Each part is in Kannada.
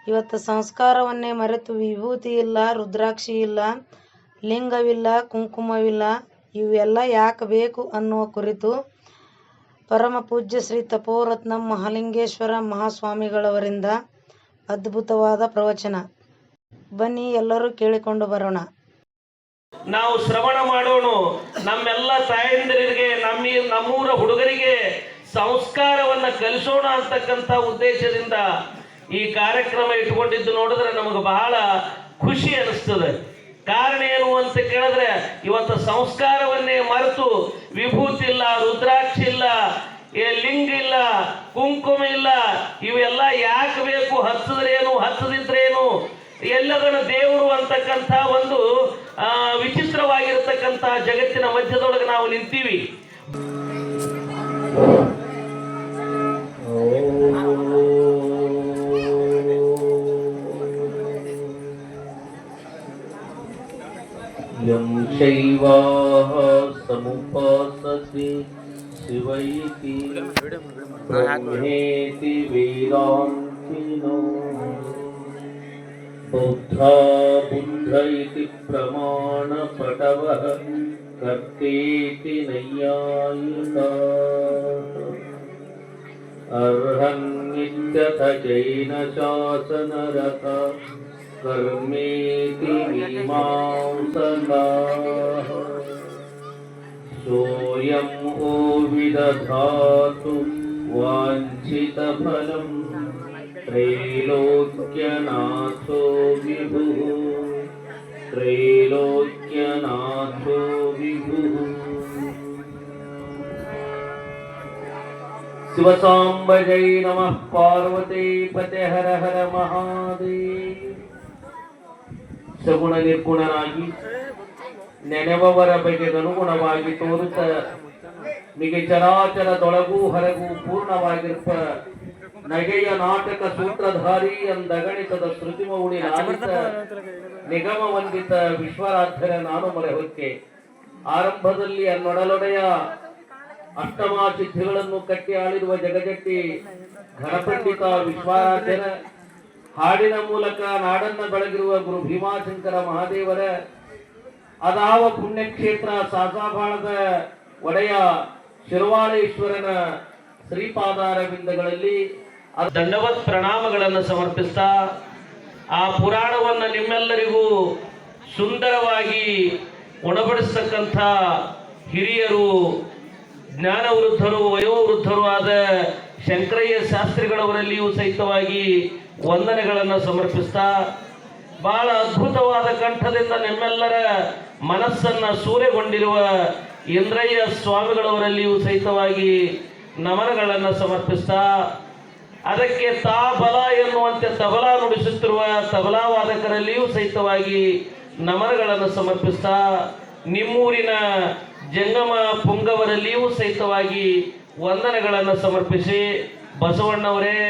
ಇವತ್ತು ಸಂಸ್ಕಾರವನ್ನೇ ಮರೆತು ವಿಭೂತಿ ಇಲ್ಲ, ರುದ್ರಾಕ್ಷಿ ಇಲ್ಲ, ಲಿಂಗವಿಲ್ಲ, ಕುಂಕುಮವಿಲ್ಲ, ಇವೆಲ್ಲ ಯಾಕೆ ಬೇಕು ಅನ್ನುವ ಕುರಿತು ಪರಮ ಪೂಜ್ಯ ಶ್ರೀ ತಪೋರತ್ನ ಮಹಾಲಿಂಗೇಶ್ವರ ಮಹಾಸ್ವಾಮಿಗಳವರಿಂದ ಅದ್ಭುತವಾದ ಪ್ರವಚನ. ಬನ್ನಿ ಎಲ್ಲರೂ ಕೇಳಿಕೊಂಡು ಬರೋಣ. ನಾವು ಶ್ರವಣ ಮಾಡೋಣ. ನಮ್ಮೆಲ್ಲ ತಾಯಂದಿರಿಗೆ, ನಮ್ಮೂರ ಹುಡುಗರಿಗೆ ಸಂಸ್ಕಾರವನ್ನ ಕಲಿಸೋಣ ಅಂತಕ್ಕಂಥ ಉದ್ದೇಶದಿಂದ ಈ ಕಾರ್ಯಕ್ರಮ ಇಟ್ಕೊಂಡಿದ್ದು ನೋಡಿದ್ರೆ ನಮಗೆ ಬಹಳ ಖುಷಿ ಅನಿಸ್ತದೆ. ಕಾರಣ ಏನು ಅಂತ ಕೇಳಿದ್ರೆ, ಇವತ್ತು ಸಂಸ್ಕಾರವನ್ನೇ ಮರೆತು ವಿಭೂತಿ ಇಲ್ಲ, ರುದ್ರಾಕ್ಷಿ ಇಲ್ಲ, ಲಿಂಗ ಇಲ್ಲ, ಕುಂಕುಮ ಇಲ್ಲ, ಇವೆಲ್ಲ ಯಾಕೆ ಬೇಕು? ಹಚ್ಚದ್ರೇನು, ಹಚ್ಚದಿದ್ರೇನು, ಎಲ್ಲದನ್ನ ದೇವರು ಅಂತಕ್ಕಂಥ ಒಂದು ವಿಚಿತ್ರವಾಗಿರತಕ್ಕಂಥ ಜಗತ್ತಿನ ಮಧ್ಯದೊಳಗೆ ನಾವು ನಿಂತೀವಿ. ಯಂ ಶೈವಾಃ ಸಮುಪಾಸತೆ ಶಿವೈತಿ ಬ್ರಹ್ಮೇತಿ ವೇದಾಂತಿನೋ ಬೌದ್ಧಾ ಬುದ್ಧ ಇತಿ ಪ್ರಮಾಣ ಪಟವಃ ಕರ್ತೇತಿ ನೈಯಾಯಿಕಾಃ ಅರ್ಹನ್ನಿತ್ಯಥ ಜೈನ ಶಾಸನರಥ ಕರ್ಮೇತಿ ಮೀಮಾಂಸಕಾಃ ಸೋಯಂ ಓ ವಿದಧಾತು ವಾಂಛಿತಫಲಂ ತ್ರೈಲೋಕ್ಯನಾಥೋ ವಿಭುಃ ತ್ರೈಲೋಕ್ಯನಾಥೋ ವಿಭುಃ. ಶಿವಸಾಂಬಜೈ ನಮಃ ಪಾರ್ವತಿ ಪತೆ ಹರ ಹರ ಮಹಾದೇವ. ಸಗುಣ ನಿರ್ಗುಣನಾಗಿ ನೆನೆವವರ ಬಗೆಗನುಗುಣವಾಗಿ ತೋರುತ್ತ ಮಿಗೆ ಚರಾಚರದೊಳಗೂ ಹೊರಗೂ ಪೂರ್ಣವಾಗಿರ್ಪ ನಗೆಯ ನಾಟಕ ಸೂತ್ರಧಾರಿ ಎಂದಗಣಿತದ ಶ್ರುತಿಮೌಳಿ ನಾಡಿತ ನಿಗಮ ವಂದಿತ ವಿಶ್ವರಾಧ್ಯರ ನಾನು ಮೊರೆ ಹೊಕ್ಕೆ. ಆರಂಭದಲ್ಲಿ ಅನ್ನೊಡಲೊಡೆಯ ಅಷ್ಟಮಾ ಸಿದ್ಧಿಗಳನ್ನು ಕಟ್ಟಿ ಆಳಿರುವ ಜಗಜಟ್ಟಿ ಘನಪಂಡಿತ ವಿಶ್ವರಾಧ್ಯರ ಹಾಡಿನ ಮೂಲಕ ನಾಡನ್ನ ಬೆಳಗಿರುವ ಗುರು ಭೀಮಾಶಂಕರ ಮಹಾದೇವರ ಅದಾವ ಪುಣ್ಯಕ್ಷೇತ್ರ ಸಾಸಾಬಾಳದ ಒಡೆಯ ಶಿರವಾಳೇಶ್ವರನ ಶ್ರೀಪಾದಾರವಿಂದಗಳಲ್ಲಿ ದಂಡವತ್ ಪ್ರಣಾಮಗಳನ್ನು ಸಮರ್ಪಿಸ್ತಾ ಆ ಪುರಾಣವನ್ನು ನಿಮ್ಮೆಲ್ಲರಿಗೂ ಸುಂದರವಾಗಿ ಉಣಬಡಿಸ್ತಕ್ಕಂಥ ಹಿರಿಯರು, ಜ್ಞಾನವೃದ್ಧರು, ವಯೋವೃದ್ಧರು ಆದ ಶಂಕರಯ್ಯ ಶಾಸ್ತ್ರಿಗಳವರಲ್ಲಿಯೂ ಸಹಿತವಾಗಿ ವಂದನೆಗಳನ್ನು ಸಮರ್ಪಿಸ್ತಾ, ಬಹಳ ಅದ್ಭುತವಾದ ಕಂಠದಿಂದ ನಿಮ್ಮೆಲ್ಲರ ಮನಸ್ಸನ್ನ ಸೂರೆಗೊಂಡಿರುವ ಇಂದ್ರಯ್ಯ ಸ್ವಾಮಿಗಳವರಲ್ಲಿಯೂ ಸಹಿತವಾಗಿ ನಮನಗಳನ್ನು ಸಮರ್ಪಿಸ್ತಾ, ಅದಕ್ಕೆ ತಾ ಬಲ ಎನ್ನುವಂತೆ ತಬಲಾ ನುಡಿಸುತ್ತಿರುವ ತಬಲಾ ವಾದಕರಲ್ಲಿಯೂ ಸಹಿತವಾಗಿ ನಮನಗಳನ್ನು ಸಮರ್ಪಿಸ್ತಾ, ನಿಮ್ಮೂರಿನ ಜಂಗಮ ಪುಂಗವರಲ್ಲಿಯೂ ಸಹಿತವಾಗಿ ವಂದನೆಗಳನ್ನು ಸಮರ್ಪಿಸಿ, ಬಸವಣ್ಣವರೇ,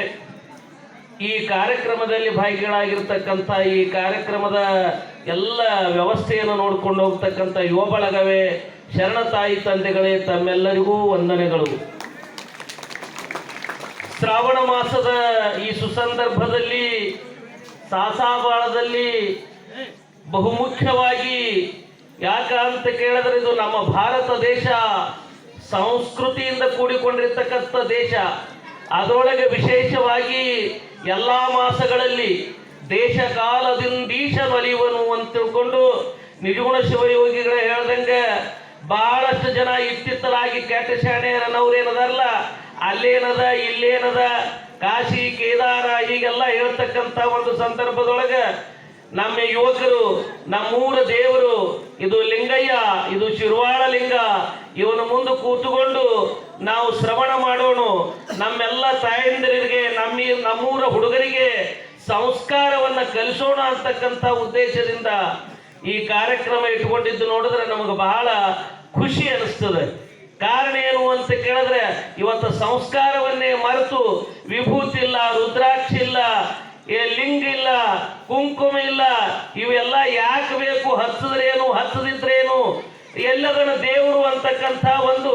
ಈ ಕಾರ್ಯಕ್ರಮದಲ್ಲಿ ಭಾಗಿಗಳಾಗಿರ್ತಕ್ಕಂಥ, ಈ ಕಾರ್ಯಕ್ರಮದ ಎಲ್ಲ ವ್ಯವಸ್ಥೆಯನ್ನು ನೋಡಿಕೊಂಡು ಹೋಗ್ತಕ್ಕಂಥ ಯುವ ಬಳಗವೇ, ಶರಣ ತಾಯಿ ತಂದೆಗಳೇ, ತಮ್ಮೆಲ್ಲರಿಗೂ ವಂದನೆಗಳು. ಶ್ರಾವಣ ಮಾಸದ ಈ ಸುಸಂದರ್ಭದಲ್ಲಿ ಸಾಸಾಬಾಳದಲ್ಲಿ ಬಹುಮುಖ್ಯವಾಗಿ ಯಾಕ ಅಂತ ಕೇಳಿದ್ರೆ, ಇದು ನಮ್ಮ ಭಾರತ ದೇಶ ಸಂಸ್ಕೃತಿಯಿಂದ ಕೂಡಿಕೊಂಡಿರ್ತಕ್ಕಂಥ ದೇಶ. ಅದರೊಳಗೆ ವಿಶೇಷವಾಗಿ ಎಲ್ಲ ಮಾಸಗಳಲ್ಲಿ ದೇಶ ಕಾಲದಿಂದೀಶನೊಲಿಯುವನು ಅಂತ ತಿಳ್ಕೊಂಡು ನಿಜಗುಣ ಶಿವಯೋಗಿಗಳ ಹೇಳ್ದಂಗೆ ಬಹಳಷ್ಟು ಜನ ಇತ್ತಿತ್ತಲಾಗಿ ಕೆಟ್ಟ ಶಾಣೆಯರನ್ನವ್ರೇನದಾರಲ್ಲ, ಅಲ್ಲೇನದ ಇಲ್ಲೇನದ, ಕಾಶಿ ಕೇದಾರ ಹೀಗೆಲ್ಲ ಹೇಳ್ತಕ್ಕಂಥ ಒಂದು ಸಂದರ್ಭದೊಳಗೆ ನಮ್ಮ ಯುವಕರು, ನಮ್ಮೂರ ದೇವರು, ಇದು ಲಿಂಗಯ್ಯ, ಇದು ಶಿರ್ವಾಳ ಲಿಂಗ, ಇವನು ಮುಂದೆ ಕೂತುಕೊಂಡು ನಾವು ಶ್ರವಣ ಮಾಡೋಣ. ನಮ್ಮೆಲ್ಲ ತಾಯಂದಿರಿಗೆ, ನಮ್ಮೂರ ಹುಡುಗರಿಗೆ ಸಂಸ್ಕಾರವನ್ನ ಕಲಿಸೋಣ ಅಂತಕ್ಕಂಥ ಉದ್ದೇಶದಿಂದ ಈ ಕಾರ್ಯಕ್ರಮ ಇಟ್ಕೊಂಡಿದ್ದು ನೋಡಿದ್ರೆ ನಮಗೆ ಬಹಳ ಖುಷಿ ಅನಿಸ್ತದೆ. ಕಾರಣ ಏನು ಅಂತ ಕೇಳಿದ್ರೆ, ಇವತ್ತು ಸಂಸ್ಕಾರವನ್ನೇ ಮರೆತು ವಿಭೂತಿ ಇಲ್ಲ, ರುದ್ರಾಕ್ಷಿ ಇಲ್ಲ, ಲಿಂಗ ಇಲ್ಲ, ಕುಂಕುಮ ಇಲ್ಲ, ಇವೆಲ್ಲ ಯಾಕೆ ಬೇಕು? ಹಚ್ಚದ್ರೇನು, ಹಚ್ಚದಿದ್ರೇನು, ಎಲ್ಲದನ್ನ ದೇವರು ಅಂತಕ್ಕಂಥ ಒಂದು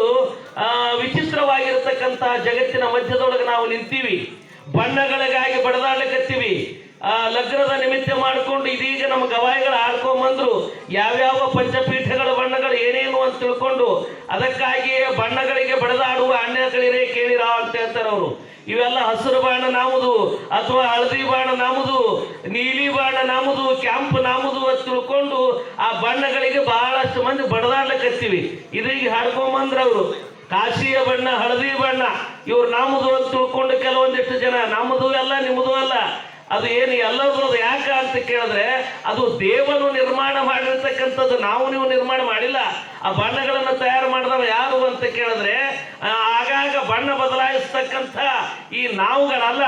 ವಿಚಿತ್ರವಾಗಿರತಕ್ಕಂಥ ಜಗತ್ತಿನ ಮಧ್ಯದೊಳಗೆ ನಾವು ನಿಂತೀವಿ. ಬಣ್ಣಗಳಿಗಾಗಿ ಬಡದಾಡಕತ್ತೀವಿ. ಲಗ್ನದ ನಿಮಿತ್ತ ಮಾಡಿಕೊಂಡು ಇದೀಗ ನಮ್ಮ ಗವಾಯಿಗಳು ಆಡ್ಕೊಂಬಂದ್ರು ಯಾವ್ಯಾವ ಪಂಚಪೀಠಗಳ ಬಣ್ಣಗಳು ಏನೇನು ಅಂತ ತಿಳ್ಕೊಂಡು ಅದಕ್ಕಾಗಿಯೇ ಬಣ್ಣಗಳಿಗೆ ಬಡದಾಡುವ ಅನ್ಯಗಳಿರೇ ಕೇಳಿರ ಅಂತ ಹೇಳ್ತಾರೆ ಅವರು. ಇವೆಲ್ಲ ಹಸಿರು ಬಾಣ ನಾಮುದು ಅಥವಾ ಹಳದಿ ಬಾಣ ನಾಮುದು, ನೀಲಿ ಬಾಣ ನಾಮುದು, ಕೆಂಪು ನಾಮುದು ಅಂತ ತಿಳ್ಕೊಂಡು ಆ ಬಣ್ಣಗಳಿಗೆ ಬಹಳಷ್ಟು ಮಂದಿ ಬಡದಾಡ್ಲಕತ್ತೀವಿ. ಇದೀಗ ಹಾಡ್ಕೊಂಬಂದ್ರ ಅವರು ಕಾಶಿಯ ಬಣ್ಣ, ಹಳದಿ ಬಣ್ಣ ಇವ್ರು ನಾಮುದು ಅಂತ ತಿಳ್ಕೊಂಡು ಕೆಲವೊಂದಿಷ್ಟು ಜನ ನಮ್ಮದು ಅಲ್ಲ ನಿಮ್ಮದು ಅಲ್ಲ, ಅದು ಏನು ಎಲ್ಲರೂ ಯಾಕ ಅಂತ ಕೇಳಿದ್ರೆ ಅದು ದೇವನು ನಿರ್ಮಾಣ ಮಾಡಿರ್ತಕ್ಕಂಥದ್ದು, ನಾವು ನೀವು ನಿರ್ಮಾಣ ಮಾಡಿಲ್ಲ. ಆ ಬಣ್ಣಗಳನ್ನು ತಯಾರು ಮಾಡಿದವರು ಯಾರು ಅಂತ ಕೇಳಿದ್ರೆ ಆಗಾಗ ಬಣ್ಣ ಬದಲಾಯಿಸ್ತಕ್ಕಂಥ ಈ ನಾವುಗಳಲ್ಲ.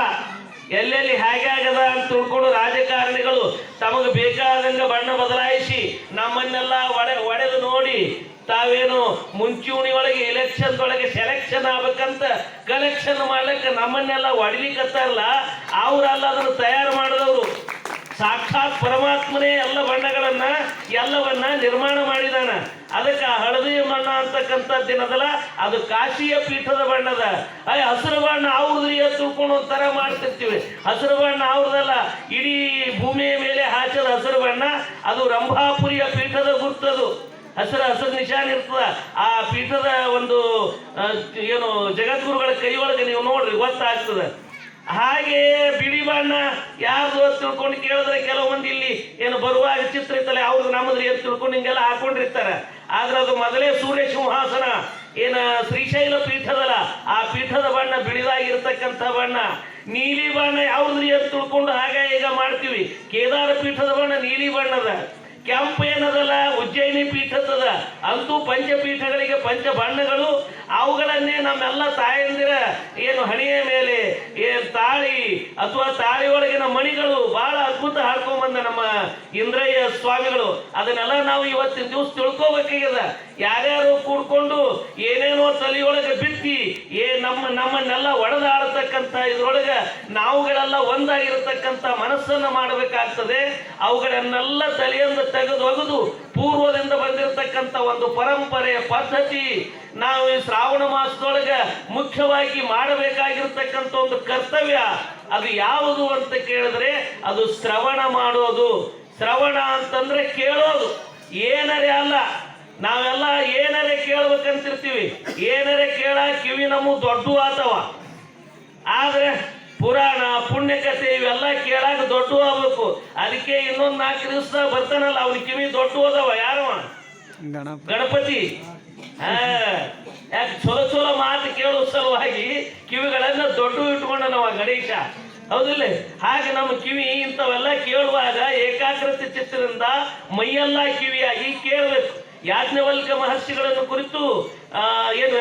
ಎಲ್ಲೆಲ್ಲಿ ಹೇಗೆ ಆಗದ ಅಂತ ತಿಳ್ಕೊಂಡು ರಾಜಕಾರಣಿಗಳು ತಮಗೆ ಬೇಕಾದಂಗ ಬಣ್ಣ ಬದಲಾಯಿಸಿ ನಮ್ಮನ್ನೆಲ್ಲ ಒಡೆದು ನೋಡಿ ತಾವೇನು ಮುಂಚೂಣಿ ಒಳಗೆ ಎಲೆಕ್ಷನ್ ಒಳಗೆ ಸೆಲೆಕ್ಷನ್ ಆಗ್ಬೇಕಂತ ಕಲೆಕ್ಷನ್ ಮಾಡ್ಲಿಕ್ಕೆ ನಮ್ಮನ್ನೆಲ್ಲ ಹೊಡಿಲಿಕ್ಕತ್ತಾರಲ್ಲ, ಅವರಲ್ಲ ಅದನ್ನು ತಯಾರು ಮಾಡಿದವರು. ಸಾಕ್ಷಾತ್ ಪರಮಾತ್ಮನೇ ಎಲ್ಲ ಬಣ್ಣಗಳನ್ನ ಎಲ್ಲವನ್ನ ನಿರ್ಮಾಣ ಮಾಡಿದಾನ. ಅದಕ್ಕೆ ಹಳದಿ ಬಣ್ಣ ಅಂತಕ್ಕಂಥ ದಿನದಲ್ಲ, ಅದು ಕಾಶಿಯ ಪೀಠದ ಬಣ್ಣದ. ಹಸಿರು ಬಣ್ಣ ಅವ್ರದ್ರಿ ತಿಳ್ಕೊಂಡು ಒಂಥರ ಮಾಡ್ತಿರ್ತೀವಿ. ಹಸಿರು ಬಣ್ಣ ಅವ್ರದಲ್ಲ, ಇಡೀ ಭೂಮಿಯ ಮೇಲೆ ಹಾಚದ ಹಸಿರು ಬಣ್ಣ ಅದು ರಂಭಾಪುರಿಯ ಪೀಠದ ಗುರ್ತದು. ಹಸಿರು ನಿಶಾನ್ ಇರ್ತದ ಆ ಪೀಠದ ಒಂದು ಏನು ಜಗದ್ಗುರುಗಳ ಕೈ ಒಳಗೆ ನೀವು ನೋಡ್ರಿ ಗೊತ್ತಾಗ್ತದೆ. ಹಾಗೆ ಬಿಳಿ ಬಣ್ಣ ಯಾರ್ದು ಅಂತ ತಿಳ್ಕೊಂಡು ಕೇಳಿದ್ರೆ ಕೆಲವು ಮಂದಿ ಇಲ್ಲಿ ಏನು ಬರುವಾಗ ಚಿತ್ರ ಇರ್ತಲ್ಲ ಅವ್ರದ್ದು ನಮ್ಮದ್ರಿ ಅಂತ ತಿಳ್ಕೊಂಡು ಹಿಂಗೆಲ್ಲ ಹಾಕೊಂಡಿರ್ತಾರೆ. ಆದ್ರೆ ಅದು ಮೊದಲೇ ಸೂರ್ಯ ಸಿಂಹಾಸನ ಏನ ಶ್ರೀಶೈಲ ಪೀಠದಲ್ಲ, ಆ ಪೀಠದ ಬಣ್ಣ ಬಿಳಿದಾಗಿರ್ತಕ್ಕಂಥ ಬಣ್ಣ. ನೀಲಿ ಬಣ್ಣ ಯಾವ್ದ್ರಿ ಅಂತ ತಿಳ್ಕೊಂಡು ಹಾಗ ಈಗ ಮಾಡ್ತೀವಿ. ಕೇದಾರ ಪೀಠದ ಬಣ್ಣ ನೀಲಿ ಬಣ್ಣದ. ಕೆಂಪು ಏನದಲ್ಲ ಉಜ್ಜಯಿನಿ ಪೀಠದ. ಅಂತೂ ಪಂಚಪೀಠಗಳಿಗೆ ಪಂಚ ಬಣ್ಣಗಳು. ಅವುಗಳನ್ನೇ ನಮ್ಮೆಲ್ಲ ತಾಯಂದಿರ ಏನು ಹಣೆಯ ಮೇಲೆ ಏನು ತಾಳಿ ಅಥವಾ ತಾಳಿ ಒಳಗಿನ ಮಣಿಗಳು ಬಹಳ ಅದ್ಭುತ ಹಾಡ್ಕೊಂಡ್ಬಂದ ನಮ್ಮ ಇಂದ್ರಯ್ಯ ಸ್ವಾಮಿಗಳು. ಅದನ್ನೆಲ್ಲ ನಾವು ಇವತ್ತಿನ ದಿವಸ ತಿಳ್ಕೋಬೇಕಾಗ್ಯದ. ಯಾರ್ಯಾರು ಕೂಡ್ಕೊಂಡು ಏನೇನೋ ತಲೆಯೊಳಗೆ ಬಿತ್ತಿ ನಮ್ಮನ್ನೆಲ್ಲ ಒಡೆದಾಡತಕ್ಕಂಥ ಇದ್ರೊಳಗೆ ನಾವುಗಳೆಲ್ಲ ಒಂದಾಗಿರತಕ್ಕಂಥ ಮನಸ್ಸನ್ನು ಮಾಡಬೇಕಾಗ್ತದೆ. ಅವುಗಳನ್ನೆಲ್ಲ ತಲೆಯಿಂದ ತೆಗೆದೊಗೆದು ಪೂರ್ವದಿಂದ ಬಂದಿರತಕ್ಕಂಥ ಒಂದು ಪರಂಪರೆಯ ಪದ್ಧತಿ ನಾವು ಈ ಶ್ರಾವಣ ಮಾಸದೊಳಗೆ ಮುಖ್ಯವಾಗಿ ಮಾಡಬೇಕಾಗಿರ್ತಕ್ಕಂಥ ಒಂದು ಕರ್ತವ್ಯ ಅದು ಯಾವುದು ಅಂತ ಕೇಳಿದ್ರೆ ಅದು ಶ್ರವಣ ಮಾಡೋದು. ಶ್ರವಣ ಅಂತಂದ್ರೆ ಕೇಳೋದು, ಏನರೇ ಅಲ್ಲ. ನಾವೆಲ್ಲ ಏನರೇ ಕೇಳ್ಬೇಕಂತಿರ್ತೀವಿ, ಏನರೇ ಕೇಳ ಕಿವಿ ನಮ್ಮ ದೊಡ್ಡ ಆತವ. ಆದ್ರೆ ಪುರಾಣ ಪುಣ್ಯಕಥೆ ಇವೆಲ್ಲ ಕೇಳಾಕ ದೊಡ್ಡ ಆಗ್ಬೇಕು. ಅದಕ್ಕೆ ಇನ್ನೊಂದು 4 ದಿವಸ ಬರ್ತಾನಲ್ಲ ಅವ್ನ ಕಿವಿ ದೊಡ್ಡ ಹೋದವ ಯಾರವ? ಗಣಪತಿ. ಯಾಕೆ ಚಲೋ ಮಾತು ಕೇಳೋ ಸಲುವಾಗಿ ಕಿವಿಗಳನ್ನ ದೊಡ್ಡ ಇಟ್ಕೊಂಡ ನಾವ ಗಣೇಶ, ಹೌದಿಲ್ಲ? ಹಾಗೆ ನಮ್ಮ ಕಿವಿ ಇಂಥವೆಲ್ಲ ಕೇಳುವಾಗ ಏಕಾಗ್ರತೆ ಚಿತ್ತದಿಂದ ಮೈಯೆಲ್ಲ ಕಿವಿಯಾಗಿ ಕೇಳಬೇಕು. ಯಾಜ್ಞವಲ್ಕ ಮಹರ್ಷಿಗಳನ್ನು ಕುರಿತು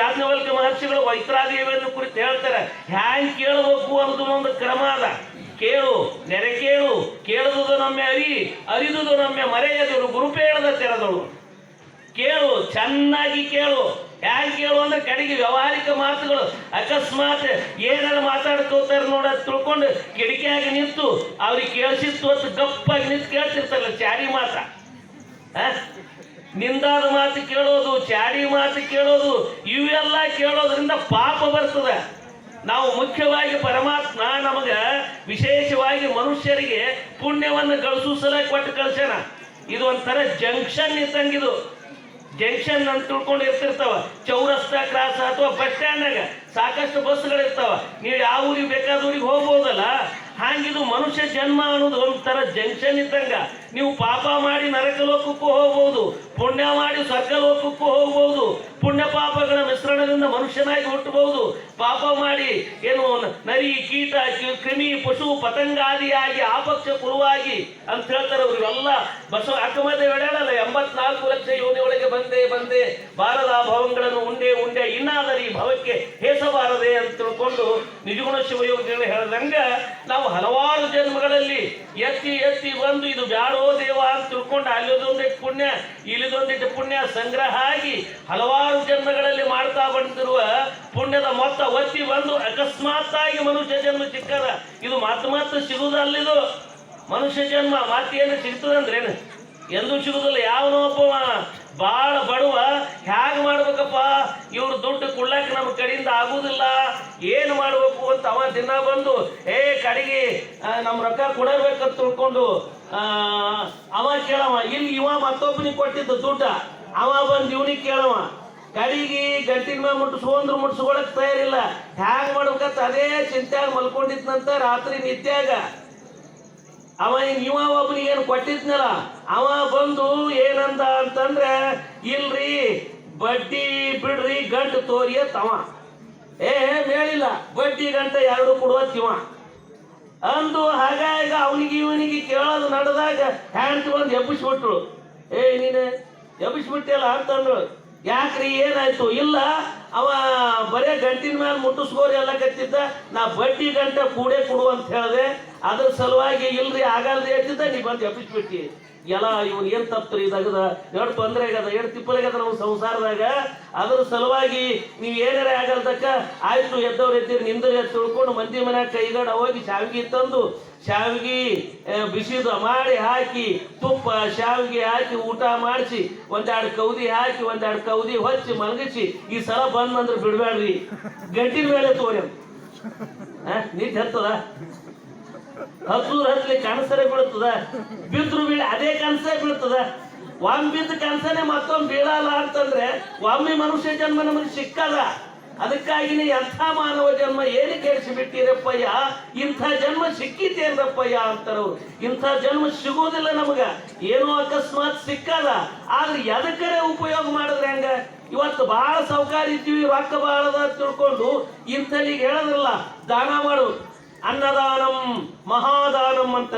ಯಾಜ್ಞವಲ್ಕ ಮಹರ್ಷಿಗಳು ವೈತ್ರಾದೇವಿಯನ್ನು ಕುರಿತು ಹೇಳ್ತಾರೆ ಹ್ಯಾಂಗ್ ಕೇಳಬೇಕು ಅನ್ನೋದು ಒಂದು ಕ್ರಮ ಅದ. ಕೇಳು, ನೆರೆ ಕೇಳು, ಕೇಳುವುದು ನಮ್ಮೆ ಅರಿದುದು ನಮ್ಮೆ ಮರೆಯದರು ಗುರುಪೇಳದ ತೆರೆದಳು. ಕೇಳು, ಚೆನ್ನಾಗಿ ಕೇಳು. ಹ್ಯಾಂಗ್ ಕೇಳು ಅಂದ್ರೆ ಕಡೆಗೆ ವ್ಯವಹಾರಿಕ ಮಾತುಗಳು ಅಕಸ್ಮಾತ್ ಏನಾರು ಮಾತಾಡ್ಕೋತಾರೆ ನೋಡ ತಿಳ್ಕೊಂಡು ಕಿಡಿಕಿಯಾಗಿ ನಿಂತು ಅವ್ರಿಗೆ ಕೇಳಿಸಿತ್ತು ಅಂತ ಗಪ್ಪಾಗಿ ನಿಂತು ಕೇಳ್ತಿರ್ತಾರಲ್ಲ ಚಾಡಿ ಮಾತ. ನಿಂದಾದ ಮಾತು ಕೇಳೋದು, ಚಾಡಿ ಮಾತು ಕೇಳೋದು, ಇವೆಲ್ಲ ಕೇಳೋದ್ರಿಂದ ಪಾಪ ಬರ್ತದೆ. ನಾವು ಮುಖ್ಯವಾಗಿ ಪರಮಾತ್ಮ ನಮಗ ವಿಶೇಷವಾಗಿ ಮನುಷ್ಯರಿಗೆ ಪುಣ್ಯವನ್ನು ಗಳಿಸೋ ಸಲ ಕೊಟ್ಟು ಕಳ್ಸ್ಯಾನ. ಇದು ಒಂಥರ ಜಂಕ್ಷನ್ ಇದ್ದಂಗಿದು. ಜಂಕ್ಷನ್ ಅಂತ ತಿಳ್ಕೊಂಡು ಇರ್ತಿರ್ತಾವ. ಚೌರಸ್ತಾ ಕ್ರಾಸ್ ಅಥವಾ ಬಸ್ ಸ್ಟ್ಯಾಂಡ್ನಾಗ ಸಾಕಷ್ಟು ಬಸ್ಗಳಿರ್ತಾವ. ನೀವು ಯಾವ ಊರಿಗೆ ಬೇಕಾದೂರಿಗೆ ಹೋಗ್ಬೋದಲ್ಲ. ಹಾಗಿದು ಮನುಷ್ಯ ಜನ್ಮ ಅನ್ನೋದು ಒಂಥರ ಜಂಕ್ಷನ್ ಇದ್ದಂಗ. ನೀವು ಪಾಪ ಮಾಡಿ ನರಕ ಲೋಕಕ್ಕೂ ಹೋಗ್ಬೋದು, ಪುಣ್ಯ ಮಾಡಿ ಸ್ವರ್ಗ ಲೋಕಕ್ಕೂ ಹೋಗ್ಬೋದು. ಪುಣ್ಯ ಪಾಪಗಳ ಮಿಶ್ರಣದಿಂದ ಮನುಷ್ಯನಾಗಿ ಹುಟ್ಟಬಹುದು. ಪಾಪ ಮಾಡಿ ಏನು ನರಿ ಕೀಟ ಕ್ರಿಮಿ ಪಶು ಪತಂಗಾದಿಯಾಗಿ ಆಪಕ್ಷ ಕುರುವಾಗಿ ಅಂತ ಹೇಳ್ತಾರೆ. ಅವ್ರಿಗೆಲ್ಲ ಬಸವ ಅಕ್ಕಮದೆ ಹೇಳಲ್ಲ 84 ಲಕ್ಷ ಯೋನಿ ಒಳಗೆ ಬಂದೆ ಬಾರದ ಭಾವಗಳನ್ನು ಉಂಡೆ ಇನ್ನಾದರೆ ಈ ಭವಕ್ಕೆ ಹೇಸಬಾರದೆ ಅಂತ ತಿಳ್ಕೊಂಡು ನಿಜಗುಣ ಶಿವಯೋಗಿಗಳು ಹೇಳ್ದಂಗ ನಾವು ಹಲವಾರು ಜನ್ಮಗಳಲ್ಲಿ ಎತ್ತಿ ಬಂದು ಇದು ಬ್ಯಾಡೋ ದೇವ ಅಂತ ತಿಳ್ಕೊಂಡು ಅಲ್ಲೊಂದಿಟ್ಟು ಪುಣ್ಯ ಇಲ್ಲಿದೊಂದಿಟ್ಟು ಪುಣ್ಯ ಸಂಗ್ರಹ ಆಗಿ ಹಲವಾರು ಜನ್ಮಗಳಲ್ಲಿ ಮಾಡ್ತಾ ಬಂದಿರುವ ಪುಣ್ಯದ ಮೊತ್ತ ಒತ್ತಿ ಬಂದು ಅಕಸ್ಮಾತ್ ಆಗಿ ಮನುಷ್ಯ ಜನ್ಮ ಸಿಕ್ಕದ. ಇದು ಮಾತು ಸಿಗುವುದಲ್ಲಿದು ಮನುಷ್ಯ ಜನ್ಮ. ಮಾತೇನು ಸಿಗ್ತದಂದ್ರೇನು? ಎಂದೂ ಸಿಗುದಿಲ್ಲ. ಯಾವನೋ ಒಬ್ಬ ಬಾಳ ಬಡವ, ಹ್ಯಾಗ ಮಾಡ್ಬೇಕಪ್ಪ, ಇವ್ರ ದುಡ್ಡು ಕೊಡ್ಲಾಕ ನಮ್ಮ ಕಡೆಯಿಂದ ಆಗುದಿಲ್ಲ, ಏನು ಮಾಡ್ಬೇಕು ಅಂತ ಅವ ದಿನ ಬಂದು ಕಡೆಗೆ ನಮ್ಮ ರೊಕ್ಕ ಕೊಡಬೇಕಂತ ತಿಳ್ಕೊಂಡು ಅವ ಕೇಳವ. ಇಲ್ಲಿ ಇವ ಮತ್ತೊಬ್ಬನಿಗೆ ಕೊಟ್ಟಿದ್ದ ದುಡ್ಡ ಅವ ಬಂದು ಇವನಿಗೆ ಕೇಳವ. ಕಡೆಗೆ ಗಂಟಿನ ಮೇಲೆ ಮುಟ್ಸ್ಕೊಳಕ್ ತಯಾರಿಲ್ಲ. ಹ್ಯಾಗ ಮಾಡ್ಬೇಕಂತ ಅದೇ ಚಿಂತ್ಯಾಗ ಮಲ್ಕೊಂಡಿದ್ನಂತ ರಾತ್ರಿ ನಿತ್ಯಾಗ. ಅವ ಇವ ಒಬ್ಬನಿಗೆ ಏನು ಕೊಟ್ಟಿದ್ನಲ್ಲ, ಅವ ಬಂದು ಏನಂದ ಅಂತಂದ್ರೆ, ಇಲ್ರಿ ಬಡ್ಡಿ ಬಿಡ್ರಿ ಗಂಟು ತೋರಿ ಅವ ಹೇಳಿಲ್ಲ, ಬಡ್ಡಿ ಗಂಟ 2 ಕೊಡುವತ್ತಿವ ಅಂದು. ಹಾಗಾಗಿ ಅವನಿಗೆ ಇವನಿಗೆ ಕೇಳೋದು ನಡೆದಾಗ ಹ್ಯಾಂಡ್ ಬಂದು ಎಬ್ಬಿಸ್ಬಿಟ್ರು. ನೀನು ಎಬ್ಬಿಸ್ಬಿಟ್ಟಿಲ್ಲ ಅಂತಂದ್ರು. ಯಾಕ್ರಿ ಏನಾಯ್ತು? ಇಲ್ಲ, ಅವ ಬರೇ ಗಂಟಿನ ಮೇಲೆ ಮುಟ್ಟಿಸ್ಕೋರಿ ಎಲ್ಲ ಕತ್ತಿದ್ದ, ನಾ ಬಡ್ಡಿ ಗಂಟೆ ಕೂಡೇ ಕೊಡು ಅಂತ ಹೇಳಿದೆ. ಅದ್ರ ಸಲುವಾಗಿ ಇಲ್ರಿ ಆಗಲ್ರಿ ಹೇಳ್ತಿದ್ದ, ನೀ ಬಂದು ಎಬ್ಬಿಸ್ಬಿಟ್ಟಿ. ಎಲ್ಲ ಇವನ್ ಏನ್ ತಪ್ಪ್ರಿ, ಇದಾಗದ ಎರಡು ತೊಂದರೆ ಆಗದ, ಎರಡು ತಿಪ್ಪಲಾಗದ ನಮ್ಮ ಸಂಸಾರದಾಗ. ಅದ್ರ ಸಲುವಾಗಿ ನೀವು ಏನಾರ ಆಗಲ್ದಕ್ಕ ಆಯ್ತು, ಎದ್ದವ್ರು ಎದ್ದಿರಿ ನಿಂದ್ರೆ ತಿಳ್ಕೊಂಡು ಮಂದಿ ಮನ್ಯಾಗ ಕೈಗಡ ಹೋಗಿ ಶಾವಿಗೆ ತಂದು ಶಾವಿಗೆ ಬಿಸಿದು ಮಾಡಿ ಹಾಕಿ, ತುಪ್ಪ ಶಾವಿಗೆ ಹಾಕಿ ಊಟ ಮಾಡಿಸಿ, 1-2 ಕೌದಿ ಹಾಕಿ 1-2 ಕೌದಿ ಹೊಚ್ಚಿ ಮಲಗಿಸಿ, ಈ ಸಲ ಬಂದ್ ಅಂದ್ರೆ ಬಿಡ್ಬೇಡ್ರಿ, ಗಂಟಿನ ಮೇಲೆ ತೋರಿ ನಿಂತ ಹತ್ತದ ಹತ್ಲಿ ಕನಸರೇ ಬೀಳ್ತದ, ಬಿದ್ರು ಬೀಳ ಅದೇ ಕನಸೇ ಬೀಳ್ತದ. ಒಮ್ಮೆ ಬಿದ್ದ ಕನಸನೆ ಮತ್ತೊಮ್ಮೆ ಬೀಳಲ್ಲ ಅಂತಂದ್ರೆ ಒಮ್ಮೆ ಮನುಷ್ಯ ಜನ್ಮ ನಮಗೆ ಸಿಕ್ಕದ. ಅದಕ್ಕಾಗಿನೇ ಎಂಥ ಮಾನವ ಜನ್ಮ ಏನು ಕೆಡಿಸಿಬಿಟ್ಟಿರಪ್ಪಯ್ಯ, ಇಂಥ ಜನ್ಮ ಸಿಕ್ಕಿತೇನ್ರಪ್ಪಯ್ಯ ಅಂತಾರವ್ರು. ಇಂಥ ಜನ್ಮ ಸಿಗೋದಿಲ್ಲ ನಮಗ, ಏನೋ ಅಕಸ್ಮಾತ್ ಸಿಕ್ಕದ. ಆದ್ರೆ ಎದಕ್ಕರೆ ಉಪಯೋಗ ಮಾಡಿದ್ರೆ ಹೆಂಗ? ಇವತ್ತು ಬಹಳ ಸೌಕಾರ ಇದ್ದೀವಿ, ರೊಕ್ಕ ಬಹಳದ ತಿಳ್ಕೊಂಡು ಇಂಥಲ್ಲಿಗೆ ಹೇಳೋದಿಲ್ಲ, ದಾನ ಮಾಡು, ಅನ್ನದಾನಂ ಮಹಾದಾನಂ ಅಂತ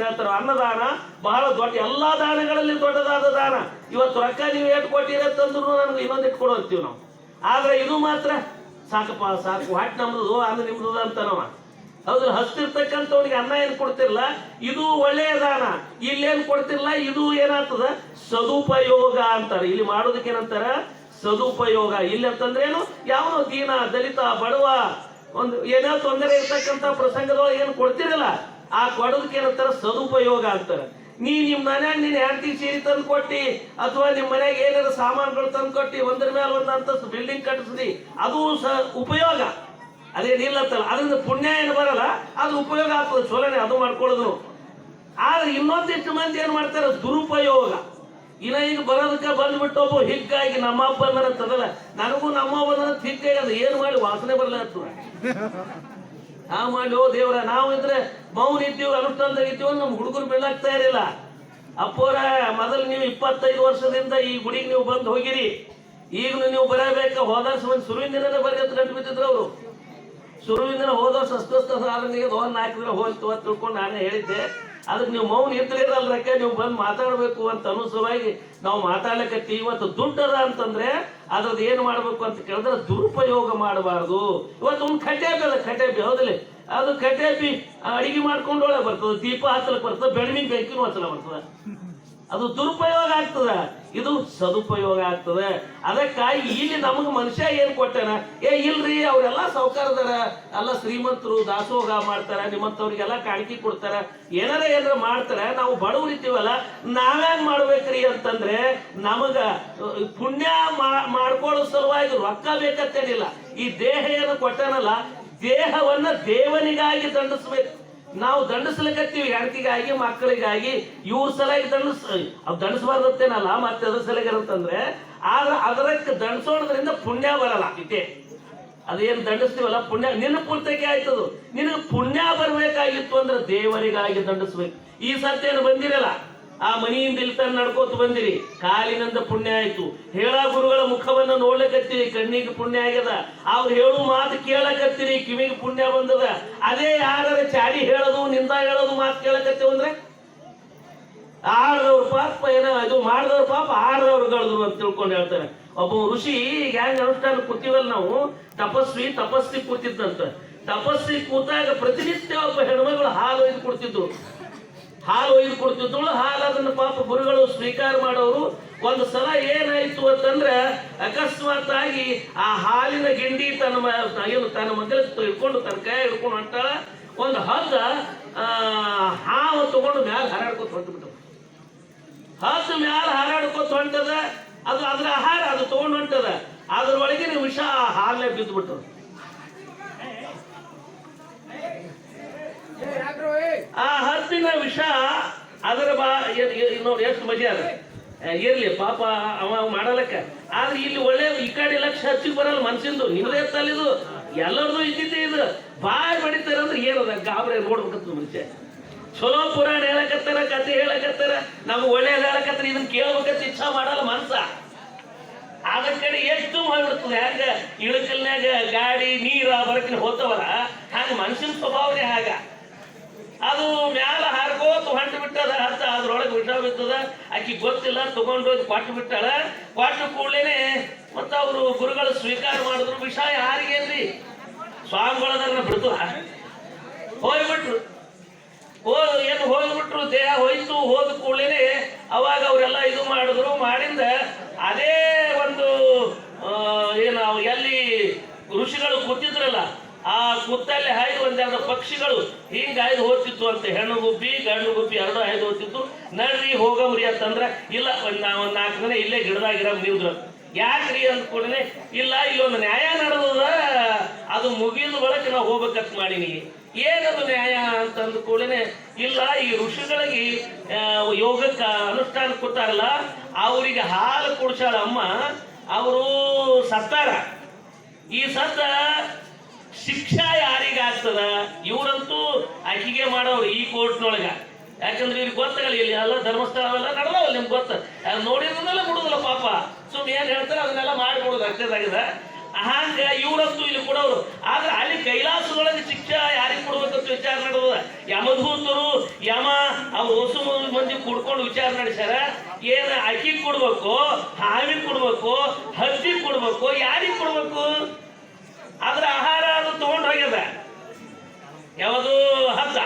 ಹೇಳ್ತಾರೆ. ಅನ್ನದಾನ ಬಹಳ ದೊಡ್ಡ, ಎಲ್ಲಾ ದಾನಗಳಲ್ಲಿ ದೊಡ್ಡದಾದ ದಾನ. ಇವತ್ತು ರೊಕ್ಕ ನೀವು ಏಟ್ ಕೊಟ್ಟಿರತ್ತಂದ್ರು ನನ್ಗೆ ಇನ್ನೊಂದು ಇಟ್ಕೊಡೋ ಅಂತೀವಿ ನಾವು. ಆದ್ರೆ ಇದು ಮಾತ್ರ ಸಾಕಪ್ಪ ಸಾಕು, ಹೊಟ್ಟೆ ನಮ್ದು ಅನ್ನ ನಿಮ್ದು ಅಂತನವ. ಹೌದು, ಹಸ್ತಿರ್ತಕ್ಕಂಥವ್ರಿಗೆ ಅನ್ನ ಏನು ಕೊಡ್ತಿರ್ಲ, ಇದು ಒಳ್ಳೆಯ ದಾನ. ಇಲ್ಲೇನು ಕೊಡ್ತಿರ್ಲ, ಇದು ಏನಾಗ್ತದ ಸದುಪಯೋಗ ಅಂತಾರೆ. ಇಲ್ಲಿ ಮಾಡೋದಕ್ಕೆ ಏನಂತಾರ ಸದುಪಯೋಗ. ಇಲ್ಲಿ ಅಂತಂದ್ರೇನು, ಯಾವನೋ ದೀನ ದಲಿತ ಬಡವ ಒಂದು ಏನೋ ತೊಂದರೆ ಇರ್ತಕ್ಕಂಥ ಪ್ರಸಂಗದೊಳಗೆ ಏನು ಕೊಡ್ತಿರಲ್ಲ, ಆ ಕೊಡೋದಕ್ಕೆ ಏನಂತಾರ ಸದುಪಯೋಗ ಅಂತಾರೆ. ನಿಮ್ಮ ಮನ್ಯಾಗ ನೀನು ಹೆಂಡತಿ ಸೀರೆ ತಂದು ಕೊಟ್ಟಿ, ಅಥವಾ ನಿಮ್ಮ ಮನ್ಯಾಗ ಏನಾದ್ರು ಸಾಮಾನುಗಳು ತಂದು ಕೊಟ್ಟಿ, ಒಂದ್ರ ಮೇಲೆ ಒಂದು ಅಂತಸ್ತು ಬಿಲ್ಡಿಂಗ್ ಕಟ್ಟಿಸ್ದಿ, ಅದು ಉಪಯೋಗ, ಅದೇನಿಲ್ಲತ್ತಲ್ಲ. ಅದರಿಂದ ಪುಣ್ಯ ಏನು ಬರಲ್ಲ, ಅದು ಉಪಯೋಗ ಆಗ್ತದೆ, ಚೋಲನೆ ಅದು ಮಾಡ್ಕೊಳ್ಳೋದು. ಆದ್ರೆ ಇನ್ನೊಂದಿಷ್ಟು ಮಂದಿ ಏನ್ ಮಾಡ್ತಾರೆ, ದುರುಪಯೋಗ. ಇನ್ನ ಈಗ ಬರೋದಕ್ಕೆ ಬಂದ್ಬಿಟ್ಟು ಒಬ್ಬ ಹಿಗ್ಗಾಗಿ ನಮ್ಮಪ್ಪ ಬಂದನಂತದಲ್ಲ, ನನಗೂ ನಮ್ಮಪ್ಪ ಬಂದ ಹಿಗ್ಗಾಗಿ ಅದು ಏನು ಮಾಡಿ ವಾಸನೆ ಬರ್ಲಾಗ್ತದ. ಮಾಡಿ ದೇವ್ರ, ನಾವು ಇದ್ರೆ ಮೌನ ಇದ್ದೀವಿ, ಅನುಷ್ಠಾನದಾಗ ಇದ್ದೀವಿ, ನಮ್ಮ ಹುಡುಗರು ಬೀಳಾಗ್ತಾ ಇರಲಿಲ್ಲ. ಅಪ್ಪೋರ ಮೊದಲು ನೀವು 25 ವರ್ಷದಿಂದ ಈ ಗುಡಿಗೆ ನೀವು ಬಂದು ಹೋಗಿರಿ, ಈಗಲೂ ನೀವು ಬರಬೇಕು. ಹೋದ ಶುರುವಿನ ದಿನನೇ ಬರೆದು ಗಂಟು ಬಿದ್ದಿದ್ರು ಅವರು. ಶುರುವಿನ ದಿನ ಹೋದ ಅಸ್ವಸ್ಥ ಸಾಧನೆಗೆ 4 ದಿನ ಹೋಯ್ತು ಅಂತ ತಿಳ್ಕೊಂಡು ನಾನೇ ಹೇಳಿದ್ದೆ. ಅದಕ್ಕೆ ನೀವು ಮೌನ ಇದ್ರಿರಲ್ರಕ್ಕೆ ನೀವು ಬಂದು ಮಾತಾಡಬೇಕು ಅಂತ ಅನುಸರವಾಗಿ ನಾವು ಮಾತಾಡ್ಲಿಕ್ಕೆ. ಇವತ್ತು ದುಡ್ಡದ ಅಂತಂದ್ರೆ ಅದ್ರದ್ದು ಏನು ಮಾಡ್ಬೇಕು ಅಂತ ಕೇಳಿದ್ರೆ ದುರುಪಯೋಗ ಮಾಡಬಾರ್ದು. ಇವತ್ತು ಒಂದು ಕಟೇಬಿ ಅದ, ಕಟೇಬಿ ಹೌದಿಲ್ಲ, ಅದು ಕಟೇಬಿ ಅಡಿಗೆ ಮಾಡ್ಕೊಂಡು ಒಳಗೆ ಬರ್ತದೆ, ದೀಪ ಹಚ್ಚಲಕ್ಕೆ ಬರ್ತದೆ, ಬೆಳಮಿನ ಬೆಂಕಿನೂ ಹಚ್ಚಲ ಬರ್ತದೆ. ಅದು ದುರುಪಯೋಗ ಆಗ್ತದ, ಇದು ಸದುಪಯೋಗ ಆಗ್ತದೆ. ಅದಕ್ಕಾಗಿ ಇಲ್ಲಿ ನಮಗೆ ಮನುಷ್ಯ ಏನ್ ಕೊಟ್ಟಾನ, ಇಲ್ರಿ ಅವರೆಲ್ಲ ಸೌಕಾರದಾರ, ಎಲ್ಲ ಶ್ರೀಮಂತರು ದಾಸೋಹ ಮಾಡ್ತಾರ, ನಿಮ್ಮಂತವ್ರಿಗೆಲ್ಲ ಕಾಣಿಕೆ ಕೊಡ್ತಾರ, ಏನಾರ ಮಾಡ್ತಾರ, ನಾವು ಬಡವ್ರು ಇದ್ದೀವಲ್ಲ ನಾವ್ಯಾಗ ಮಾಡ್ಬೇಕ್ರಿ ಅಂತಂದ್ರೆ ನಮಗ ಪುಣ್ಯ ಮಾಡ್ಕೊಳ್ಳೋ ಸಲುವಾಗಿ ರೊಕ್ಕ ಬೇಕತ್ತೇನಿಲ್ಲ. ಈ ದೇಹ ಏನು ಕೊಟ್ಟಾನಲ್ಲ, ದೇಹವನ್ನ ದೇವನಿಗಾಗಿ ದಂಡಿಸ್ಬೇಕು. ನಾವು ದಂಡಿಸ್ಲಿಕ್ಕತ್ತೀವಿ, ಹೆಂಡತಿಗಾಗಿ ಮಕ್ಕಳಿಗಾಗಿ, ಇವ್ರ ಸಲಾಗಿ ದಂಡಿಸಬಾರ್ದತ್ತೇನಲ್ಲ, ಮತ್ತೆ ಅದ್ರ ಸಲಾಗಿ ಅಂತಂದ್ರೆ ಆದ್ರೆ ಅದರಕ್ಕೆ ದಂಡಿಸೋದ್ರಿಂದ ಪುಣ್ಯ ಬರಲ್ಲ. ಇಟ್ಟೆ ಅದೇನು ದಂಡಿಸ್ತೀವಲ್ಲ ಪುಣ್ಯ ನಿನ್ನ ಪೂರ್ತಕ್ಕೆ ಆಯ್ತದು. ನಿನಗೆ ಪುಣ್ಯ ಬರ್ಬೇಕಾಗಿತ್ತು ಅಂದ್ರೆ ದೇವರಿಗಾಗಿ ದಂಡಿಸ್ಬೇಕು. ಈ ಸತ್ಯನು ಬಂದಿರಲ್ಲ, ಆ ಮನೆಯಿಂದ ಇಲ್ಲಿ ತನ್ನ ನಡ್ಕೋತ ಬಂದಿರಿ, ಕಾಲಿನಿಂದ ಪುಣ್ಯ ಆಯ್ತು. ಹೇಳ ಗುರುಗಳ ಮುಖವನ್ನ ನೋಡ್ಲಕತ್ತೀರಿ, ಕಣ್ಣಿಗೆ ಪುಣ್ಯ ಆಗ್ಯದ. ಅವ್ರು ಹೇಳು ಮಾತು ಕೇಳಕತ್ತೀರಿ, ಕಿವಿಗೆ ಪುಣ್ಯ ಬಂದದ. ಅದೇ ಯಾರ ಚಾಡಿ ಹೇಳೋದು ನಿಂದ ಹೇಳೋದು ಮಾತು ಕೇಳಕತ್ತೀವಿ ಅಂದ್ರೆ ಆಡ್ದವ್ರ ಪಾಪ ಏನೋ ಇದು ಮಾಡಿದವ್ರ ಪಾಪ ಆಡ್ದವ್ರು ಗಳದ್ರು ಅಂತ ತಿಳ್ಕೊಂಡು ಹೇಳ್ತಾರೆ. ಒಬ್ಬ ಋಷಿ ಹ್ಯಾಂಗ ಅನುಷ್ಠಾನ ಕೂತೀವಲ್ಲ ನಾವು, ತಪಸ್ವಿ ಕೂತಿದ್ದಂತ. ತಪಸ್ವಿ ಕೂತಾಗ ಪ್ರತಿನಿತ್ಯ ಒಬ್ಬ ಹೆಣ್ಮಗಳು ಹಾಲು ಒಯ್ದು ಕೊಡ್ತಿದ್ರು. ಹಾಲು ಅದನ್ನ ಪಾಪ ಗುರುಗಳು ಸ್ವೀಕಾರ ಮಾಡೋರು. ಒಂದು ಸಲ ಏನಾಯ್ತು ಅಂತಂದ್ರೆ ಅಕಸ್ಮಾತ್ ಆಗಿ ಆ ಹಾಲಿನ ಗಿಂಡಿ ತನ್ನ ಮಗಳ ಹಿಡ್ಕೊಂಡು ತನ್ನ ಕೈ ಹಿಡ್ಕೊಂಡು ಹೊಂಟಾಳ. ಒಂದು ಹದ್ದ ಹಾವು ತಗೊಂಡು ಮ್ಯಾಲ ಹಾರಾಡ್ಕೊತ ಹೊಂಟ್ಬಿಟ್ಟು, ಹದ್ದು ಮ್ಯಾಲ ಹಾರಾಡ್ಕೊತ ಹೊಂಟದ. ಅದು ಅದ್ರ ಆಹಾರ ಅದು ತಗೊಂಡು ಹೊಂಟದ, ಅದ್ರೊಳಗಿನ ವಿಷ ಹಾಲೇ ಬಿದ್ದುಬಿಟ್ಟದ. ಆ ಹದ್ದಿನ ವಿಷ ಅದರ ನೋಡಿ ಎಷ್ಟು ಮಜಾ ಅದ. ಇರ್ಲಿ ಪಾಪ ಅವ ಮಾಡಲಕ್ಕ, ಆದ್ರೆ ಇಲ್ಲಿ ಒಳ್ಳೆ ಈ ಕಡೆ ಲಕ್ಷ ಹಚ್ಚಿಗೆ ಬರಲ್ಲ ಮನ್ಸಿಂದು, ನಿಮ್ಮದೇ ತಲ್ಲಿದು ಎಲ್ಲರದು ಇದ್ದಿದ್ದೆ. ಇದು ಬಾಯ್ ಬಡಿತಾರ ಅಂದ್ರೆ ಏನದ ಗಾಬರಿ ನೋಡ್ಬೇಕಂತ ಮುಂಚೆ. ಚಲೋ ಪುರಾಣ ಹೇಳಕತ್ತಾರ, ಕತೆ ಹೇಳಕತ್ತಾರ, ನಮ್ಗೆ ಒಳ್ಳೇದು ಹೇಳಕತ್ತಾರ, ಇದನ್ನ ಕೇಳ್ಬೇಕಂತ ಇಚ್ಛಾ ಮಾಡಲ್ಲ ಮನ್ಸ. ಆದ ಕಡೆ ಎಷ್ಟು ಮಾಡ್ಬಿಡ್ತದೆ. ಹ್ಯಾಂಗ ಇಳಕಲ್ನಾಗ ಗಾಡಿ ನೀರ ಬರಕಿನ ಹೋತವಲ್ಲ, ಹಂಗ ಮನುಷ್ಯನ ಸ್ವಭಾವನೇ ಹಾಗ. ಅದು ಮ್ಯಾಲ ಹಾರ್ಕೋತ ಹೊಂಟು ಬಿಟ್ಟದ, ಹತ್ತ ಅದ್ರೊಳಗೆ ವಿಷ ಬಿತ್ತದ. ಆಕಿ ಗೊತ್ತಿಲ್ಲ, ತಗೊಂಡೋಗಿ ಕೊಟ್ಟು ಬಿಟ್ಟಾಳ. ಕೊಟ್ಟು ಕೂಡಲೇನೆ ಮತ್ತ ಅವರು ಗುರುಗಳು ಸ್ವೀಕಾರ ಮಾಡಿದ್ರು. ವಿಷ ಯಾರಿಗೇನ್ರಿ, ಸ್ವಾಮಿಗಳದನ್ನ ಬಿಡ್ತು, ಹೋಗ್ಬಿಟ್ರು. ಏನು ಹೋಗ್ಬಿಟ್ರು, ದೇಹ ಹೋಯ್ತು. ಹೋದ ಕೂಡಲೇನೆ ಅವಾಗ ಅವರೆಲ್ಲ ಇದು ಮಾಡಿದ್ರು. ಮಾಡಿಂದ ಅದೇ ಒಂದು ಏನು ಎಲ್ಲಿ ಋಷಿಗಳು ಕೂತಿದ್ರಲ್ಲ, ಆ ಕುತ್ತಲ್ಲಿ ಹಾಯ್ದು ಒಂದೆರಡು ಪಕ್ಷಿಗಳು ಹಿಂಗೆ ಹಾಯ್ದು ಹೋಗ್ತಿತ್ತು ಅಂತ. ಹೆಣ್ಣು ಗುಬ್ಬಿ ಗಂಡು ಗುಬ್ಬಿ ಎರಡು ಹಾಯ್ದು ಹೋಗ್ತಿತ್ತು. ನಡ್ರಿ ಹೋಗಮ್ರಿ ಅಂತಂದ್ರ, ಇಲ್ಲ ಒಂದು 4 ದಿನ ಇಲ್ಲೇ ಗಿಡದಾಗಿರ ನಿಂದ್ರು. ಯಾಕ್ರಿ ಅಂದ್ಕೊಂಡೇ, ಇಲ್ಲ ಇಲ್ಲೊಂದು ನ್ಯಾಯ ನಡೆದದ, ಅದು ಮುಗಿದ ಬಳಕ ನಾವು ಹೋಗ್ಬೇಕಂತ ಮಾಡೀನಿ. ಏನದು ನ್ಯಾಯ ಅಂತ ಅಂದ್ಕೊಳ್ಳೇನೆ, ಇಲ್ಲ ಈ ಋಷಿಗಳಿಗೆ ಯೋಗಕ್ಕ ಅನುಷ್ಠಾನ ಕೊಟ್ಟಾರಲ್ಲ, ಅವರಿಗೆ ಹಾಲು ಕುಡಿಸಾಳ ಅಮ್ಮ, ಅವರು ಸತ್ತಾರ. ಈ ಸತ್ತ ಶಿಕ್ಷಾ ಯಾರಿಗಾಗ್ತದ? ಇವರಂತೂ ಆಕಿಗೆ ಮಾಡೋರು ಈ ಕೋರ್ಟ್ನೊಳಗ. ಯಾಕಂದ್ರೆ ಇವ್ರಿಗೆ ಗೊತ್ತಾಗಲ್ಲ, ಇಲ್ಲಿ ಎಲ್ಲ ಧರ್ಮಸ್ಥಳವೆಲ್ಲ ನಡೆದವಲ್ಲ, ನಿಮ್ಗೆ ಗೊತ್ತ, ನೋಡಿದ್ರನ್ನೆಲ್ಲ ಬಿಡುದಿಲ್ಲ ಪಾಪ. ಸುಮ್ಮನೆ ಏನ್ ಹೇಳ್ತಾರೆ ಅದನ್ನೆಲ್ಲ ಮಾಡಿಬಿಡುದು ಅಷ್ಟೇದಾಗಿದೆ. ಹಂಗ ಇವರಂತೂ ಇಲ್ಲಿ ಕೊಡೋರು. ಆದ್ರೆ ಅಲ್ಲಿ ಕೈಲಾಸದೊಳಗೆ ಶಿಕ್ಷಾ ಯಾರಿಗೆ ಕೊಡ್ಬೇಕಂತ ವಿಚಾರ ನಡೆದ. ಯಮಧೂತರು ಯಮ ಅವ್ರು ಹೊಸ ಮಂದಿ ಕುಡ್ಕೊಂಡು ವಿಚಾರ ನಡೆಸ್ಯಾರ. ಏನ್ ಅಕ್ಕಿಗೆ ಕೊಡ್ಬೇಕು, ಹಾವಿಗೆ ಕೊಡ್ಬೇಕು, ಹದ್ದಿಗೆ ಕೊಡ್ಬೇಕು, ಯಾರಿಗೆ ಕೊಡ್ಬೇಕು? ಅದ್ರ ಆಹಾರ ಅದು ತಗೊಂಡು ಹೋಗ್ಯದ. ಯಾವುದು ಹದ್ದ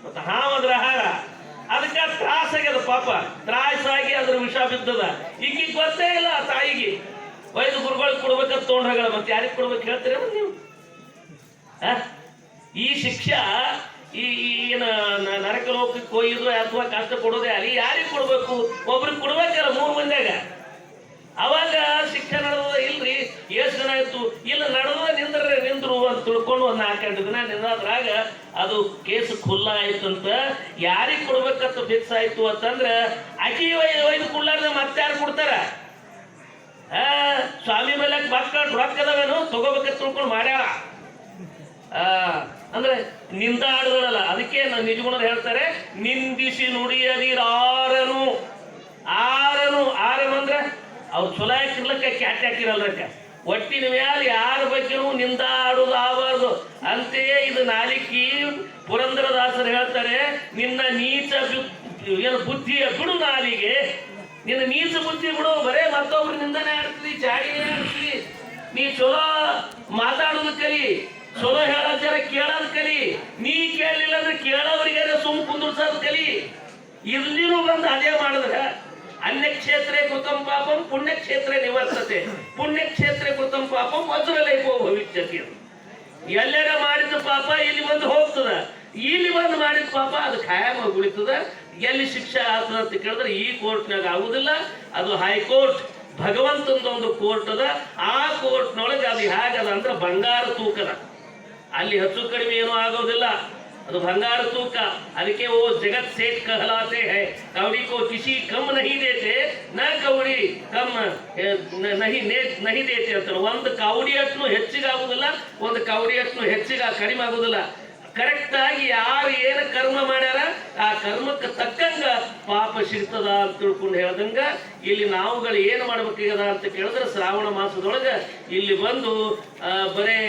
ಮತ್ತು ಹಾವದ್ರ ಆಹಾರ. ಅದಕ್ಕೆ ತ್ರಾಸ ಆಗ್ಯದ ಪಾಪ. ತ್ರಾಸಾಗಿ ಅದ್ರ ವಿಷ ಬಿದ್ದದ. ಈಗಿಗೆ ಗೊತ್ತೇ ಇಲ್ಲ ತಾಯಿಗೆ. ವೈದ್ಯ ಗುರುಗಳಿಗೆ ಕೊಡ್ಬೇಕಂತ ತಗೊಂಡು ಹೋಗಲ್ಲ. ಮತ್ತೆ ಯಾರಿಗೆ ಕೊಡ್ಬೇಕು ಹೇಳ್ತೀರ ನೀವು? ಈ ಶಿಕ್ಷಾ ಈ ಏನು ನರಕ ಲೋಕಕ್ಕೆ ಹೋಗಿದ್ರು ಅಥವಾ ಕಷ್ಟ ಕೊಡೋದೇ ಅಲ್ಲಿ ಯಾರಿಗೆ ಕೊಡ್ಬೇಕು? ಒಬ್ರಿಗೆ ಕೊಡ್ಬೇಕಲ್ಲ 3 ಮಂದಿಯಾಗ. ಅವಾಗ ಶಿಕ್ಷೆ ನಡೆದ. ಇಲ್ರಿ ಎಷ್ಟು ಜನ ಆಯ್ತು, ಇಲ್ಲ ನಡೆದ ನಿಂದ್ರು ಅಂತ ತಿಳ್ಕೊಂಡು ಒಂದು 4-5 ದಿನ ನಿಂದ್ರಾಗ ಅದು ಕೇಸ್ ಖುಲ್ಲಾ ಆಯ್ತಂತ. ಯಾರಿಗೆ ಕೊಡ್ಬೇಕಂತ ಫಿಕ್ಸ್ ಆಯ್ತು ಅಂತಂದ್ರೆ ಅಕ್ಕಿ ಒಯ್ದು ಕುಳ್ಳಾರ್ದ ಮತ್ತೆ ಯಾರು ಕೊಡ್ತಾರ? ಸ್ವಾಮಿ ಮೇಲೆ ಮಕ್ಕಳು ರೊಕ್ಕದವೇನು ತಗೋಬೇಕಂತ ತಿಳ್ಕೊಂಡು ಮಾಡ್ಯಾಳ. ಅಂದ್ರೆ ನಿಂದಾಡುದಲ್ಲ. ಅದಕ್ಕೆ ನಿಜಗುಣರು ಹೇಳ್ತಾರೆ, ನಿಂದಿಸಿ ನುಡಿಯದಿರಾರನು. ಆರನು ಅಂದ್ರೆ ಅವ್ರು ಚೊಲೋ ಹಾಕಿರ್ಲಕ್ಕ ಕ್ಯಾಟ್ ಹಾಕಿರಲ್ರಕ್ಕ. ಒಟ್ಟಿನ ಮ್ಯಾಲ ಯಾರ ಬಗ್ಗೆನೂ ನಿಂದಾಡುದು ಆಗಬಾರ್ದು. ಅಂತೆಯೇ ಇದು ನಾಲಿಕಿ. ಪುರಂದರದಾಸರು ಹೇಳ್ತಾರೆ, ನಿನ್ನ ನೀಚ ಏನು ಬುದ್ಧಿಯ ಬಿಡು ನಾಲಿಗೆ, ನಿನ್ನ ನೀಚ ಬುದ್ಧಿ ಬಿಡು. ಬರೇ ಮತ್ತೊಬ್ರು ನಿಂದನೆ ಆಡ್ತೀವಿ, ಚಾಡಿನೇ ಆಡ್ತೀವಿ. ನೀ ಚಲೋ ಮಾತಾಡೋದು ಕಲಿ, ಚಲೋ ಹೇಳೋದ್ ಜರ ಕೇಳೋದು ಕಲಿ. ನೀ ಕೇಳಲಿಲ್ಲ ಅಂದ್ರೆ ಕೇಳೋವರಿಗೆ ಸುಮ್ ಕುಂದ್ರಸೋದು ಕಲಿ. ಇಲ್ಲಿನೂ ಬಂದು ಅದೇ ಮಾಡಿದ್ರೆ ಅನ್ಯಕ್ಷೇತ್ರೇ ಕೃತಂ ಪಾಪಂ ಪುಣ್ಯಕ್ಷೇತ್ರೇ ನಿವರ್ತತೆ. ಪುಣ್ಯಕ್ಷೇತ್ರೇ ಕೃತಂ ಪಾಪಂ ವಜ್ರಲೇಪೋ ಭವಿಷ್ಯತಿ. ಎಲ್ಲರ ಮಾಡಿದ ಪಾಪ ಇಲ್ಲಿ ಬಂದು ಹೋಗ್ತದ, ಇಲ್ಲಿ ಬಂದು ಮಾಡಿದ ಪಾಪ ಅದು ಖಾಯಮ ಉಳಿತದ. ಎಲ್ಲಿ ಶಿಕ್ಷೆ ಆಗ್ತದ ಅಂತ ಕೇಳಿದ್ರೆ ಈ ಕೋರ್ಟ್ನಾಗ ಆಗುದಿಲ್ಲ. ಅದು ಹೈಕೋರ್ಟ್, ಭಗವಂತಂದೊಂದು ಕೋರ್ಟ್ ಅದ. ಆ ಕೋರ್ಟ್ನೊಳಗೆ ಅದು ಹೇಗದ ಅಂದ್ರೆ ಬಂಗಾರ ತೂಕದ. ಅಲ್ಲಿ ಹೆಚ್ಚು ಕಡಿಮೆ ಏನೂ ಆಗೋದಿಲ್ಲ, ಅದು ಬಂಗಾರ ತೂಕ. ಅದಕ್ಕೆ ಓ ಜಗತ್ ಸೇಠ್ कहलाते हैं, कौड़ी को किसी कम नहीं देते, न कौड़ी कम नहीं देते ಅಂತ. ಒಂದು ಕೌಡಿ ಅಷ್ಟು ಹೆಚ್ಚಿಗೆ ಆಗುದಿಲ್ಲ, ಒಂದು ಕೌಡಿ ಅಷ್ಟು ಹೆಚ್ಚಿಗೆ ಕಡಿಮೆ ಆಗುದಿಲ್ಲ. ಕರೆಕ್ಟ್ ಆಗಿ ಯಾರು ಏನು ಕರ್ಮ ಮಾಡ್ಯಾರ ಆ ಕರ್ಮಕ್ಕೆ ತಕ್ಕಂಗ ಪಾಪ ಸಿಗ್ತದ ಅಂತ ತಿಳ್ಕೊಂಡು ಹೇಳ್ದಂಗ ಇಲ್ಲಿ ನಾವುಗಳು ಏನು ಮಾಡ್ಬೇಕಾಗದ ಅಂತ ಕೇಳಿದ್ರೆ ಶ್ರಾವಣ ಮಾಸದೊಳಗೆ ಇಲ್ಲಿ ಬಂದು ಬರೇ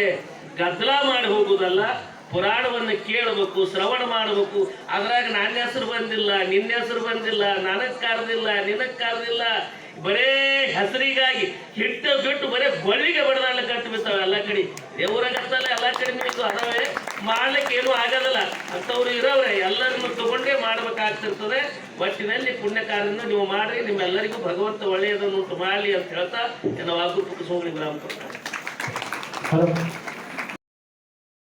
ಗದ್ದಲ ಮಾಡಿ ಹೋಗುದಲ್ಲ, ಪುರಾಣವನ್ನು ಕೇಳಬೇಕು, ಶ್ರವಣ ಮಾಡಬೇಕು. ಅದ್ರಾಗ ನನ್ನ ಹೆಸರು ಬಂದಿಲ್ಲ, ನಿನ್ನ ಹೆಸರು ಬಂದಿಲ್ಲ, ನನಗ್ ಕರೆದಿಲ್ಲ, ನಿನಗ್ ಕರೆದಿಲ್ಲ, ಬರೇ ಹೆಸರಿಗಾಗಿ ಹಿಟ್ಟು ಬಿಟ್ಟು ಬರೇ ಬಳ್ಳಿಗೆ ಬಡದಾಡ್ಲಿಕ್ಕೆ ಕಟ್ಟು ಬಿಡ್ತಾವೆ ಎಲ್ಲ ಕಡೆ. ದೇವರಾಗತ್ತಲ್ಲ ಎಲ್ಲ ಕಡೆ ನಿಮಗೆ ಅದಾವೆ, ಮಾಡ್ಲಿಕ್ಕೆ ಏನೂ ಆಗೋದಿಲ್ಲ ಅಂತವ್ರು ಇರೋವ್ರೆ. ಎಲ್ಲರನ್ನು ತಗೊಂಡೇ ಮಾಡ್ಬೇಕಾಗ್ತಿರ್ತದೆ. ಒಟ್ಟಿನಲ್ಲಿ ಪುಣ್ಯ ಕಾರ್ಯವನ್ನು ನೀವು ಮಾಡ್ರಿ, ನಿಮ್ಮೆಲ್ಲರಿಗೂ ಭಗವಂತ ಒಳ್ಳೆಯದನ್ನು ಉಂಟು ಮಾಡಲಿ ಅಂತ ಹೇಳ್ತಾ ನಾವು ಆಗುತ್ತು ಸುಮ್ಮನೆ ವಿರಾಮ ಕೊಡ್ತಾರೆ.